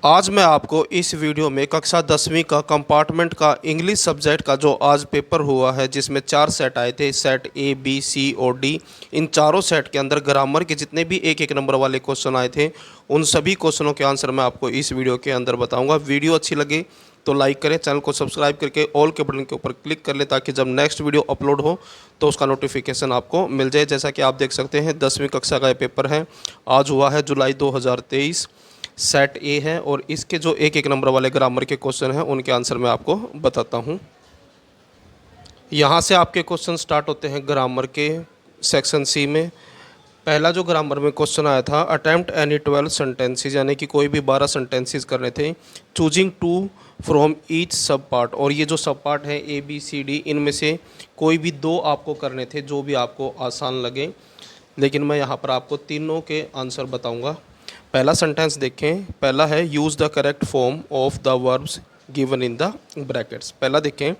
आज मैं आपको इस वीडियो में कक्षा 10वीं का कंपार्टमेंट का इंग्लिश सब्जेक्ट का जो आज पेपर हुआ है, जिसमें 4 सेट आए थे, सेट ए बी सी और डी। इन चारों सेट के अंदर ग्रामर के जितने भी एक एक नंबर वाले क्वेश्चन आए थे, उन सभी क्वेश्चनों के आंसर मैं आपको इस वीडियो के अंदर बताऊंगा। वीडियो अच्छी लगे तो लाइक करें, चैनल को सब्सक्राइब करके ऑल के बटन के ऊपर क्लिक कर लें, ताकि जब नेक्स्ट वीडियो अपलोड हो तो उसका नोटिफिकेशन आपको मिल जाए। जैसा कि आप देख सकते हैं, 10वीं कक्षा का ये पेपर है, आज हुआ है जुलाई 2023। सेट ए है और इसके जो एक एक नंबर वाले ग्रामर के क्वेश्चन हैं, उनके आंसर मैं आपको बताता हूं। यहाँ से आपके क्वेश्चन स्टार्ट होते हैं ग्रामर के सेक्शन सी में। पहला जो ग्रामर में क्वेश्चन आया था, अटेम्प्ट एनी 12 सेंटेंसेस, यानी कि कोई भी 12 सेंटेंसेस करने थे, चूजिंग 2 फ्रॉम ईच सब पार्ट। और ये जो सब पार्ट है ए बी सी डी, इनमें से कोई भी 2 आपको करने थे, जो भी आपको आसान लगे। लेकिन मैं यहाँ पर आपको तीनों के आंसर बताऊँगा। पहला सेंटेंस देखें, पहला है use the correct form of the verbs given in the brackets. पहला देखें,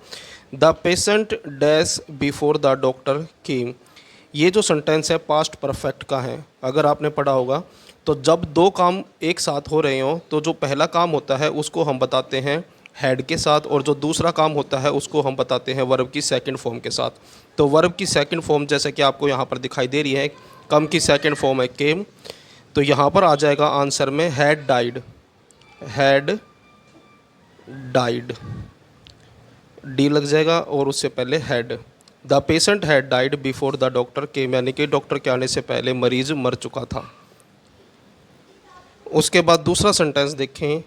the patient dash before the doctor केम। ये जो सेंटेंस है पास्ट परफेक्ट का है। अगर आपने पढ़ा होगा तो जब 2 काम एक साथ हो रहे हों, तो जो पहला काम होता है उसको हम बताते हैं हैड के साथ, और जो दूसरा काम होता है उसको हम बताते हैं वर्ब की सेकंड फॉर्म के साथ। तो वर्ब की सेकंड फॉर्म जैसे कि आपको यहाँ पर दिखाई दे रही है, कम की सेकंड फॉर्म है केम। तो यहाँ पर आ जाएगा आंसर में had died, had died, D लग जाएगा और उससे पहले had. The patient had died before the doctor केम, यानी कि डॉक्टर के आने से पहले मरीज मर चुका था। उसके बाद दूसरा सेंटेंस देखें,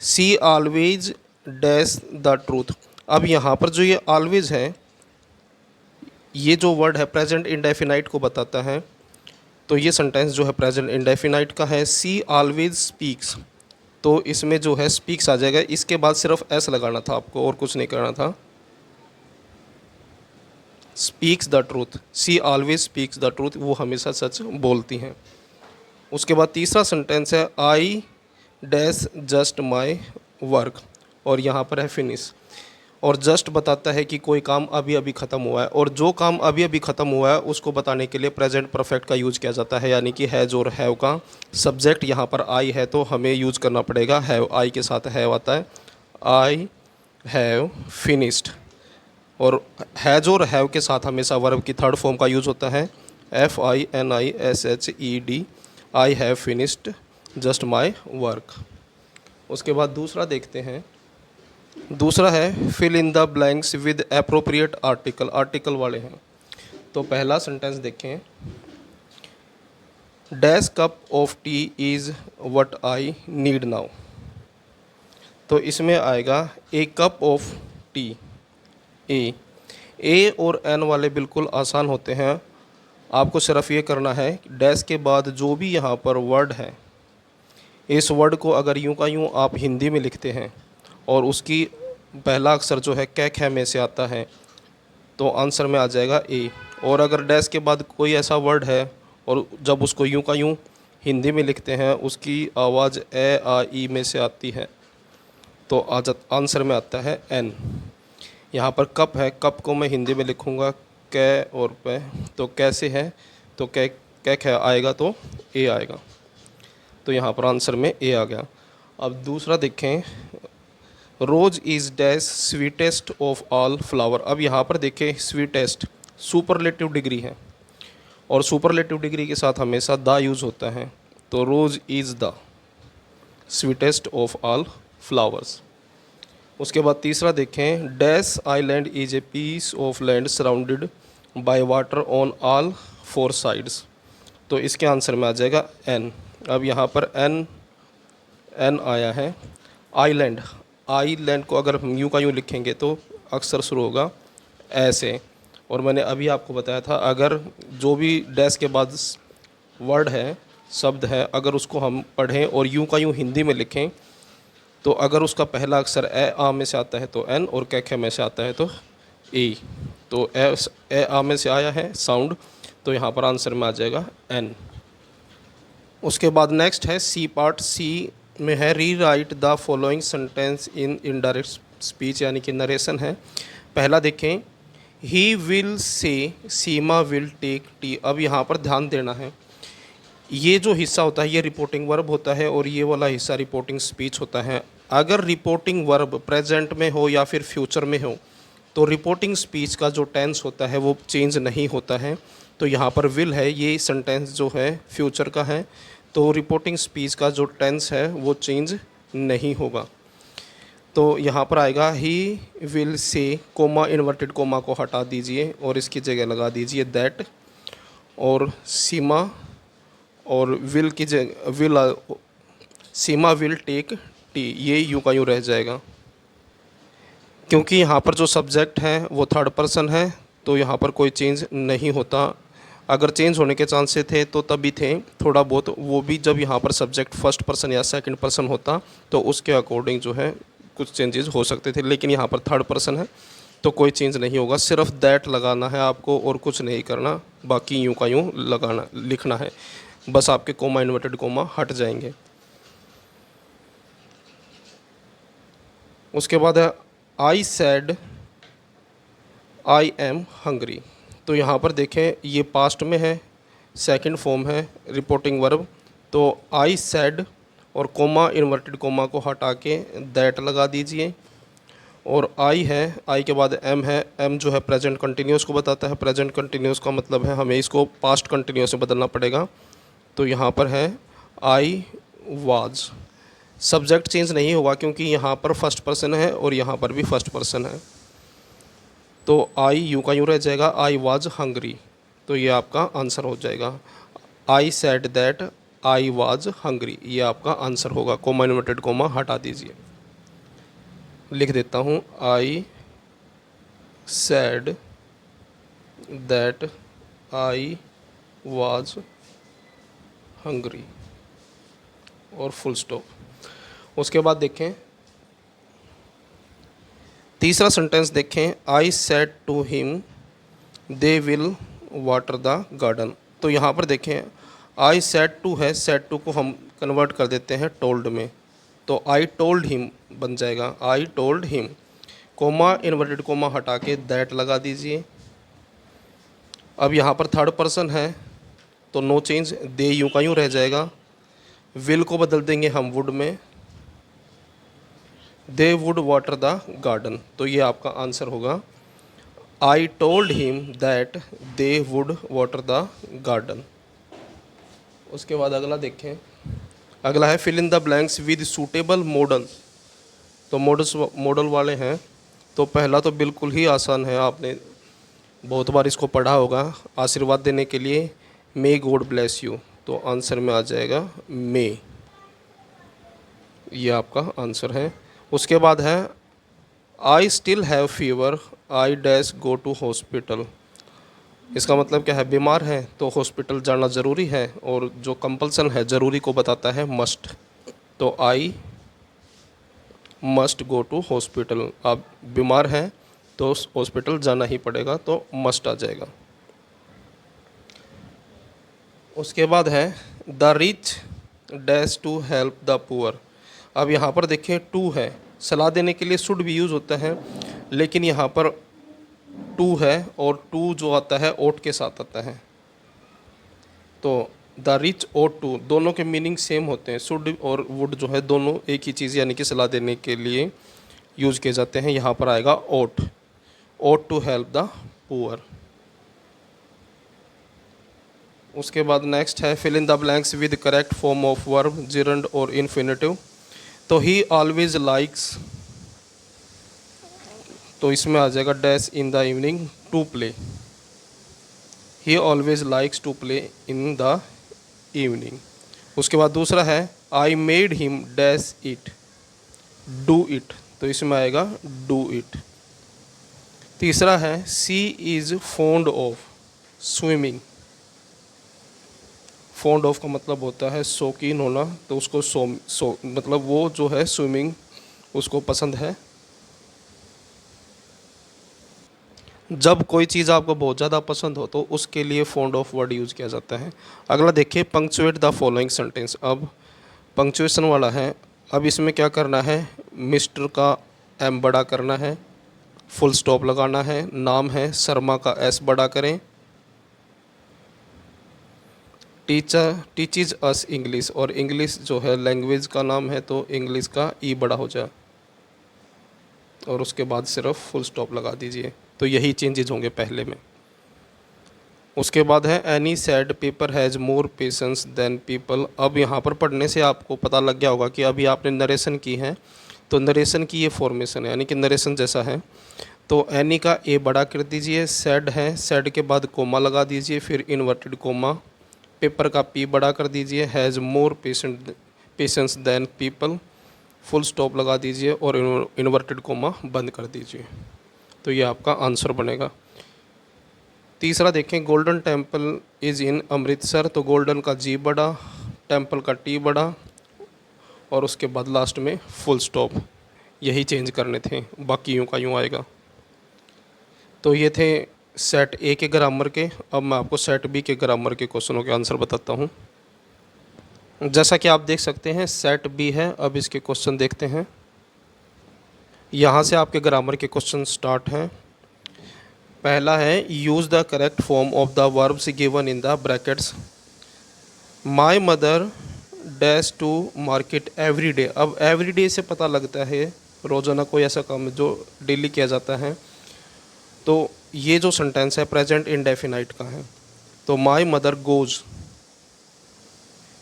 सी ऑलवेज डैश द ट्रूथ। अब यहाँ पर जो ये ऑलवेज है, ये जो वर्ड है प्रेजेंट इंडेफिनाइट को बताता है। तो ये सेंटेंस जो है प्रेजेंट इंडेफिनाइट का है। सी ऑलवेज स्पीक्स, तो इसमें जो है स्पीक्स आ जाएगा। इसके बाद सिर्फ एस लगाना था आपको, और कुछ नहीं करना था। Speaks the truth, she always speaks the truth, वो हमेशा सच बोलती हैं। उसके बाद तीसरा सेंटेंस है I dash just my work, और यहाँ पर है फिनिश। और जस्ट बताता है कि कोई काम अभी अभी ख़त्म हुआ है, और जो काम अभी अभी ख़त्म हुआ है उसको बताने के लिए प्रेजेंट परफेक्ट का यूज़ किया जाता है, यानी कि हैज़ और हैव का। सब्जेक्ट यहाँ पर आई है तो हमें यूज़ करना पड़ेगा हैव, आई के साथ हैव आता है, आई हैव फिनिश्ड। और हैज़ और हैव के साथ हमेशा वर्ब की थर्ड फॉर्म का यूज़ होता है, FINISHED, I have finished just my work. उसके बाद दूसरा देखते हैं, दूसरा है fill in the blanks with appropriate article, article वाले हैं। तो पहला सेंटेंस देखें, dash cup of tea is what I need now. तो इसमें आएगा a cup of tea. A और एन वाले बिल्कुल आसान होते हैं। आपको सिर्फ ये करना है, डैश के बाद जो भी यहाँ पर वर्ड है, इस वर्ड को अगर यूँ का यूँ आप हिंदी में लिखते हैं और उसकी पहला अक्षर जो है कै खे में से आता है, तो आंसर में आ जाएगा ए। और अगर डैश के बाद कोई ऐसा वर्ड है और जब उसको यूँ का यूँ हिंदी में लिखते हैं, उसकी आवाज़ ए आ ई में से आती है, तो आंसर में आता है एन। यहाँ पर कप है, कप को मैं हिंदी में लिखूँगा कै और पे, तो कैसे है, तो कै खे आएगा तो ए आएगा। तो यहाँ पर आंसर में ए आ गया। अब दूसरा देखें, rose is dash sweetest of all flower. अब यहाँ पर देखें, स्वीटेस्ट सुपरलेटिव डिग्री है, और सुपरलेटिव डिग्री के साथ हमेशा द यूज़ होता है। तो rose is the sweetest of all flowers. उसके बाद तीसरा देखें, dash island is a piece of land surrounded by water on all 4 sides. तो इसके आंसर में आ जाएगा एन। अब यहाँ पर एन आया है। आइलैंड, आइलैंड को अगर हम यूँ का यूँ लिखेंगे तो अक्सर शुरू होगा ऐसे। और मैंने अभी आपको बताया था, अगर जो भी डैश के बाद वर्ड है, शब्द है, अगर उसको हम पढ़ें और यूँ का यूँ हिंदी में लिखें, तो अगर उसका पहला अक्षर ए आ में से आता है तो एन, और कै खे में से आता है तो ए। तो ए आ में से आया है साउंड, तो यहाँ पर आंसर में आ जाएगा एन। उसके बाद नेक्स्ट है सी पार्ट। सी में है री right the following sentence in indirect speech, यानी कि नरेशन है। पहला देखें, he will say Seema will take T. अब यहाँ पर ध्यान देना है, ये जो हिस्सा होता है ये रिपोर्टिंग वर्ब होता है और ये वाला हिस्सा रिपोर्टिंग स्पीच होता है। अगर रिपोर्टिंग वर्ब प्रेजेंट में हो या फिर फ्यूचर में हो तो रिपोर्टिंग स्पीच का जो टेंस होता है वो चेंज नहीं होता है। तो यहाँ पर विल है, ये सेंटेंस जो है फ्यूचर का है, तो रिपोर्टिंग स्पीच का जो टेंस है वो चेंज नहीं होगा। तो यहाँ पर आएगा he will say, coma inverted comma को हटा दीजिए और इसकी जगह लगा दीजिए दैट, और सीमा और विल की जगह will, Seema will take tea, ये यूँ का यूँ रह जाएगा। क्योंकि यहाँ पर जो सब्जेक्ट है वो थर्ड पर्सन है तो यहाँ पर कोई चेंज नहीं होता। अगर चेंज होने के चांसेस थे तो तभी थे थोड़ा बहुत, वो भी जब यहाँ पर सब्जेक्ट फर्स्ट पर्सन या सेकंड पर्सन होता तो उसके अकॉर्डिंग जो है कुछ चेंजेस हो सकते थे, लेकिन यहाँ पर थर्ड पर्सन है तो कोई चेंज नहीं होगा। सिर्फ दैट लगाना है आपको और कुछ नहीं करना, बाकी यूँ का यूँ लगाना लिखना है, बस आपके कोमा इन्वर्टेड कोमा हट जाएंगे। उसके बाद है आई सैड आई एम हंग्री। तो यहाँ पर देखें ये पास्ट में है, सेकंड फॉर्म है रिपोर्टिंग वर्ब, तो आई सैड और कोमा इन्वर्टेड कोमा को हटा के दैट लगा दीजिए। और आई है, आई के बाद एम है, एम जो है प्रेजेंट कंटिन्यूस को बताता है। प्रेजेंट कंटिन्यूस का मतलब है हमें इसको पास्ट कंटिन्यूस में बदलना पड़ेगा। तो यहाँ पर है आई वाज, सब्जेक्ट चेंज नहीं होगा क्योंकि यहाँ पर फर्स्ट पर्सन है और यहाँ पर भी फर्स्ट पर्सन है। तो आई यूँ का यूँ रह जाएगा, आई वाज हंग्री, तो ये आपका आंसर हो जाएगा। आई said that I was hungry, ये आपका आंसर होगा। कोमा इन्वर्टेड कोमा हटा दीजिए, लिख देता हूँ I said that I was hungry और फुल स्टॉप। उसके बाद देखें तीसरा सेंटेंस देखें, I said to him they will water the garden. तो यहाँ पर देखें आई सेड टू है, सेड टू को हम कन्वर्ट कर देते हैं टोल्ड में, तो आई टोल्ड हिम बन जाएगा, आई told him. Coma inverted coma हटा के दैट लगा दीजिए। अब यहाँ पर थर्ड पर्सन है तो नो चेंज, दे यूँ का यूँ रह जाएगा। विल को बदल देंगे हम वुड में, they would water the garden, तो ये आपका आंसर होगा I told him that they would water the garden. उसके बाद अगला देखें, अगला है fill in the blanks with suitable modal. तो मॉडल वाले हैं, तो पहला तो बिल्कुल ही आसान है, आपने बहुत बार इसको पढ़ा होगा, आशीर्वाद देने के लिए मे गॉड ब्लेस यू, तो आंसर में आ जाएगा मे, ये आपका आंसर है। उसके बाद है I still have fever I dash go to hospital. इसका मतलब क्या है, बीमार है तो हॉस्पिटल जाना ज़रूरी है, और जो कंपल्सन है ज़रूरी को बताता है मस्ट, तो I must go to hospital. आप बीमार हैं तो हॉस्पिटल जाना ही पड़ेगा, तो मस्ट आ जाएगा। उसके बाद है the rich dash to help the poor. अब यहाँ पर देखिए टू है, सलाह देने के लिए शुड भी यूज़ होता है, लेकिन यहाँ पर टू है और टू जो आता है ओट के साथ आता है, तो द रिच और टू दोनों के मीनिंग सेम होते हैं। शुड और वुड जो है दोनों एक ही चीज़ यानी कि सलाह देने के लिए यूज़ किए जाते हैं। यहाँ पर आएगा ought, ought to help the poor. उसके बाद नेक्स्ट है fill in the blanks with correct form of verb gerund और इन्फिनेटिव। तो ही ऑलवेज लाइक्स, तो इसमें आ जाएगा dash in the evening to play, he always likes to play in the evening. उसके बाद दूसरा है I made him dash it do it, तो इसमें आएगा डू इट। तीसरा है she is fond of swimming. Fond of का मतलब होता है शौकीन होना, तो उसको सो मतलब वो जो है स्विमिंग उसको पसंद है। जब कोई चीज़ आपको बहुत ज़्यादा पसंद हो तो उसके लिए फॉन्ड ऑफ वर्ड यूज़ किया जाता है। अगला देखिए पंक्चुएट द फॉलोइंग सेंटेंस। अब पंक्चुएशन वाला है, अब इसमें क्या करना है, मिस्टर का एम बड़ा करना है, फुल स्टॉप लगाना है, नाम है शर्मा का एस बड़ा करें, टीचर टीचीज अस इंग्लिश, और इंग्लिश जो है लैंग्वेज का नाम है, तो इंग्लिश का ई बड़ा हो जाए और उसके बाद सिर्फ फुल स्टॉप लगा दीजिए। तो यही चेंजेज होंगे पहले में। उसके बाद है Annie said Pepper has more patience than people. अब यहाँ पर पढ़ने से आपको पता लग गया होगा कि अभी आपने नरेशन की है, तो नरेशन की ये फॉर्मेशन है, यानी कि नरेशन जैसा है। तो एनी का ए बड़ा कर दीजिए, सैड है, सैड के बाद कोमा लगा दीजिए, फिर इन्वर्टेड कोमा, पेपर का पी बड़ा कर दीजिए, has more patience than people, full stop लगा दीजिए और इन्वर्टेड कोमा बंद कर दीजिए। तो ये आपका आंसर बनेगा। तीसरा देखें, golden temple is in Amritsar. तो गोल्डन का जी बड़ा, टेम्पल का टी बड़ा और उसके बाद लास्ट में फुल स्टॉप। यही चेंज करने थे, बाकी यूँ का यूँ आएगा। तो ये थे सेट ए के ग्रामर के। अब मैं आपको सेट बी के ग्रामर के क्वेश्चनों के आंसर बताता हूँ। जैसा कि आप देख सकते हैं सेट बी है। अब इसके क्वेश्चन देखते हैं। यहाँ से आपके ग्रामर के क्वेश्चन स्टार्ट हैं। पहला है use the correct form of the verbs given in the brackets. My mother dash to market every day. अब एवरी डे से पता लगता है रोज़ाना कोई ऐसा काम जो डेली किया जाता है। तो ये जो सेंटेंस है प्रेजेंट इंडेफिनाइट का है। तो my mother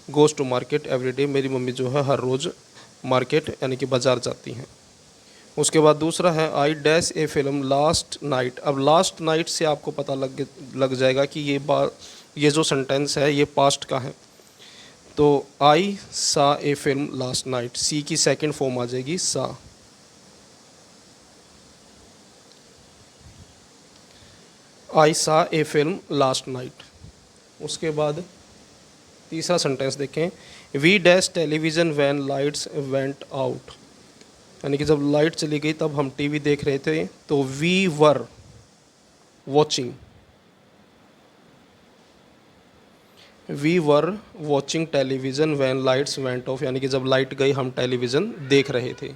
goes to market every day. मेरी मम्मी जो है हर रोज़ मार्केट यानी कि बाज़ार जाती हैं। उसके बाद दूसरा है I dash A film last night. अब लास्ट नाइट से आपको पता लग जाएगा कि ये जो सेंटेंस है ये पास्ट का है। तो आई सा ए फिल्म लास्ट नाइट, सी की सेकंड फॉर्म आ जाएगी सा। आई सा ए फिल्म लास्ट नाइट। उसके बाद तीसरा सेंटेंस देखें, we dash television when lights went out. यानी कि जब लाइट चली गई तब हम टीवी देख रहे थे। तो we were watching television when lights went off. यानी कि जब लाइट गई हम टेलीविज़न देख रहे थे।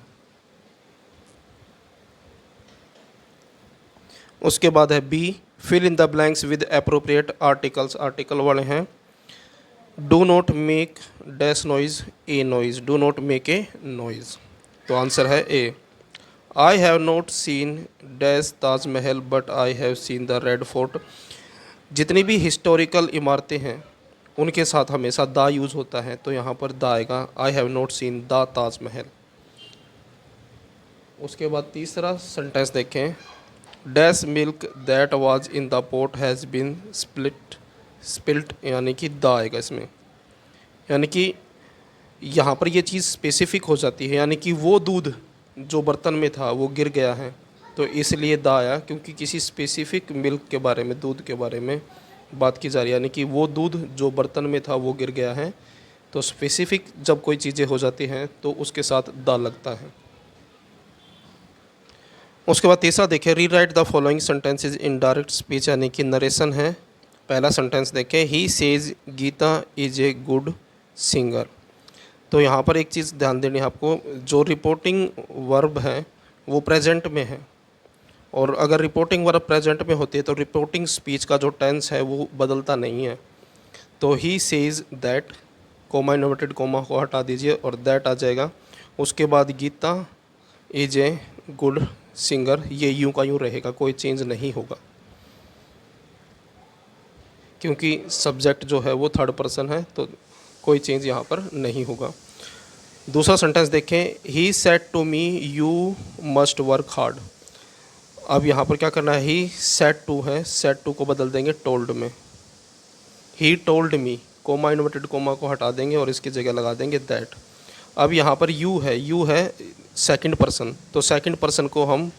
उसके बाद है B, fill in the blanks with appropriate articles. Article वाले हैं do not make dash noise a noise, do not make a noise. तो आंसर है A. I have not seen dash Taj Mahal but I have seen the red fort. जितनी भी historical इमारतें हैं उनके साथ हमेशा द यूज़ होता है, तो यहाँ पर द आएगा। I have not seen the Taj Mahal. उसके बाद तीसरा सेंटेंस देखें, dash milk that was in the pot has been spilt. यानी कि द आएगा इसमें। यानी कि यहाँ पर ये चीज़ स्पेसिफिक हो जाती है, यानी कि वो दूध जो बर्तन में था वो गिर गया है, तो इसलिए द आया, क्योंकि किसी स्पेसिफिक मिल्क के बारे में, दूध के बारे में बात की जा रही है। यानी कि वो दूध जो बर्तन में था वो गिर गया है। तो स्पेसिफिक जब कोई चीज़ें हो जाती हैं तो उसके साथ द लगता है। उसके बाद तीसरा देखिए, rewrite the following sentences in direct speech. यानी कि नरेशन है। पहला सेंटेंस देखें, he says Geeta is a good singer. तो यहाँ पर एक चीज़ ध्यान देनी है आपको, जो रिपोर्टिंग वर्ब है वो प्रेजेंट में है, और अगर रिपोर्टिंग वर्ब प्रेजेंट में होती है तो रिपोर्टिंग स्पीच का जो टेंस है वो बदलता नहीं है। तो he says that, comma inverted comma को हटा दीजिए और दैट आ जाएगा। उसके बाद Geeta is a good singer, ये यूं का यूं रहेगा, कोई चेंज नहीं होगा, क्योंकि सब्जेक्ट जो है वो थर्ड पर्सन है, तो कोई चेंज यहाँ पर नहीं होगा। दूसरा सेंटेंस देखें, he said to me you must work hard. अब यहाँ पर क्या करना है, ही सेड टू है, सेड टू को बदल देंगे टोल्ड में। He told me, comma inverted comma को हटा देंगे और इसकी जगह लगा देंगे दैट। अब यहाँ पर यू है सेकंड पर्सन, तो सेकंड पर्सन को हम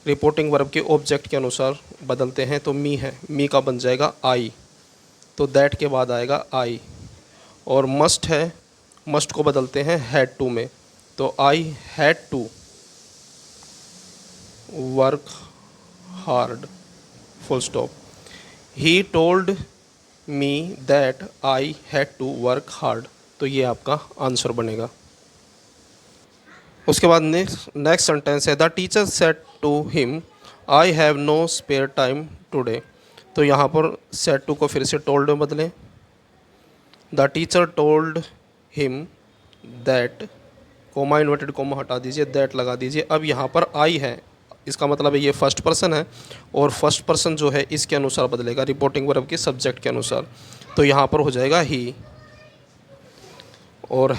रिपोर्टिंग वर्ब के ऑब्जेक्ट के अनुसार बदलते हैं। तो मी है, मी का बन जाएगा आई, तो दैट के बाद आएगा आई। और मस्ट है, मस्ट को बदलते हैं हैड टू में, तो I had to work hard, full stop. He told me that I had to work hard. तो ये आपका आंसर बनेगा। उसके बाद नेक्स्ट सेंटेंस है, the teacher said to him I have no spare time today. तो यहाँ पर सेड टू को फिर से टोल्ड में बदलें, the teacher told him that, comma inverted coma हटा दीजिए, दैट लगा दीजिए। अब यहाँ पर आई है, इसका मतलब है ये फर्स्ट पर्सन है और फर्स्ट पर्सन जो है इसके अनुसार बदलेगा, रिपोर्टिंग वर्ब के सब्जेक्ट के अनुसार। तो यहाँ पर हो जाएगा ही। और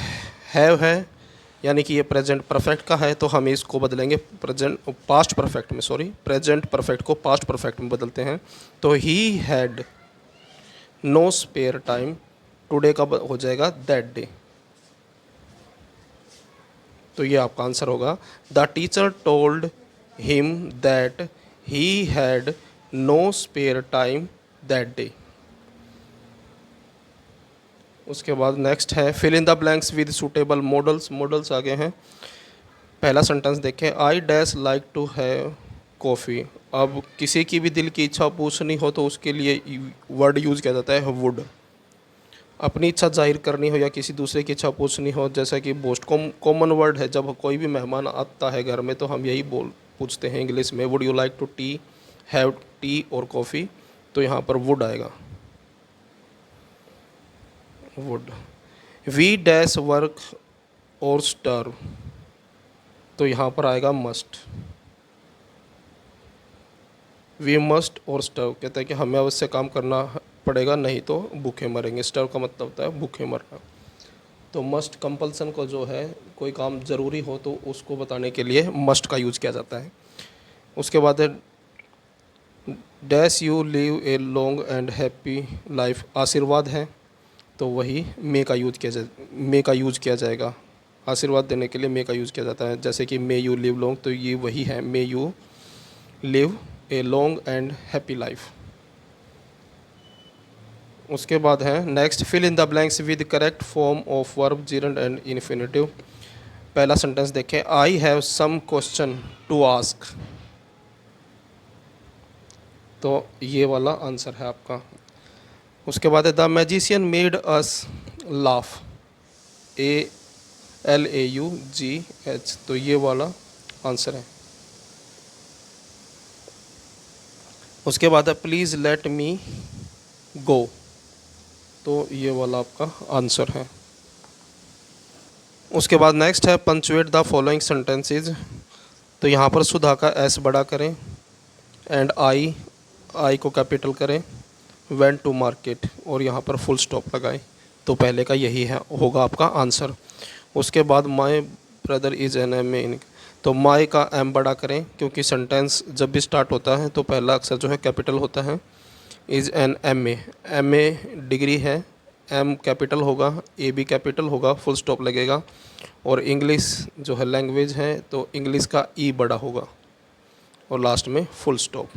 हैव है यानी कि ये प्रेजेंट परफेक्ट का है, तो हम इसको बदलेंगे पास्ट परफेक्ट में, प्रेजेंट परफेक्ट को पास्ट परफेक्ट में बदलते हैं। तो he had no spare time, today का हो जाएगा दैट डे। तो ये आपका आंसर होगा। The teacher told him that he had no spare time that day. उसके बाद नेक्स्ट है fill in the blanks with suitable modals. Modals आगे हैं। पहला सेंटेंस देखें, I dash like to have coffee. अब किसी की भी दिल की इच्छा पूछनी हो तो उसके लिए वर्ड यूज़ किया जाता है वुड। अपनी इच्छा जाहिर करनी हो या किसी दूसरे की इच्छा पूछनी हो, जैसा कि मोस्ट कॉमन वर्ड है, जब कोई भी मेहमान आता है घर में तो हम यही पूछते हैं इंग्लिश में, would you like to tea, have tea और कॉफ़ी। तो यहाँ पर वुड आएगा, वुड। वी डैश वर्क और स्टर्व, तो यहाँ पर आएगा मस्ट। वी मस्ट और स्टर्व कहते हैं कि हमें अवश्य काम करना पड़ेगा, नहीं तो भूखे मरेंगे। स्टर्व का मतलब होता है भूखे मरना। तो मस्ट कंपल्सन को जो है कोई काम ज़रूरी हो तो उसको बताने के लिए मस्ट का यूज़ किया जाता है। उसके बाद है dash you live a long and happy life, आशीर्वाद है तो वही मे का यूज़ किया जाएगा। आशीर्वाद देने के लिए मे का यूज़ किया जाता है, जैसे कि मे यू लिव लॉन्ग, तो ये वही है, may you live a long and happy life. उसके बाद है next fill in the blanks with correct form of verb gerund and infinitive. पहला सेंटेंस देखें, I have some question to ask, तो ये वाला आंसर है आपका। उसके बाद है the magician made us laugh, ALAUGH, तो ये वाला आंसर है। उसके बाद है प्लीज़ लेट मी गो, तो ये वाला आपका आंसर है। उसके बाद नेक्स्ट है पंचुएट द फॉलोइंग सेंटेंसेस। तो यहाँ पर सुधा का एस बड़ा करें एंड आई को कैपिटल करें, वेंट टू मार्केट और यहाँ पर फुल स्टॉप लगाएं। तो पहले का यही है, होगा आपका आंसर। उसके बाद my brother is an MA, तो माई का एम बड़ा करें क्योंकि सेंटेंस जब भी स्टार्ट होता है तो पहला अक्षर जो है कैपिटल होता है। इज़ एन MA डिग्री है, एम कैपिटल होगा, ए भी कैपिटल होगा, फुल स्टॉप लगेगा। और इंग्लिश जो है लैंग्वेज है तो इंग्लिश का ई बड़ा होगा और लास्ट में फुल स्टॉप।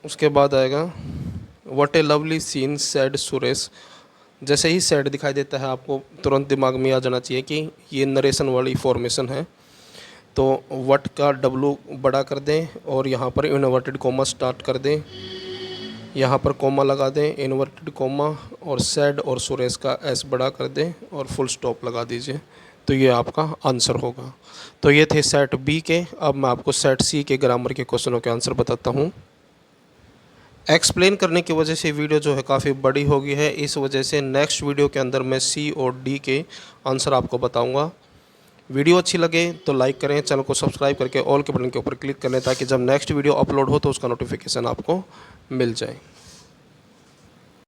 उसके बाद आएगा what a lovely scene said Suresh. जैसे ही सैड दिखाई देता है आपको तुरंत दिमाग में आ जाना चाहिए कि ये नरेशन वाली फॉर्मेशन है। तो वट का W बड़ा कर दें और यहाँ पर इन्वर्टेड कोमा स्टार्ट कर दें, यहाँ पर कोमा लगा दें, इन्वर्टेड कोमा, और सैड और सुरेश का एस बड़ा कर दें और फुल स्टॉप लगा दीजिए। तो ये आपका आंसर होगा। तो ये थे सेट बी के। अब मैं आपको सेट सी के ग्रामर के क्वेश्चनों के आंसर बताता हूँ। एक्सप्लेन करने की वजह से वीडियो जो है काफ़ी बड़ी हो गई है, इस वजह से नेक्स्ट वीडियो के अंदर मैं सी और डी के आंसर आपको बताऊंगा। वीडियो अच्छी लगे तो लाइक करें, चैनल को सब्सक्राइब करके ऑल के बटन के ऊपर क्लिक कर लें ताकि जब नेक्स्ट वीडियो अपलोड हो तो उसका नोटिफिकेशन आपको मिल जाए।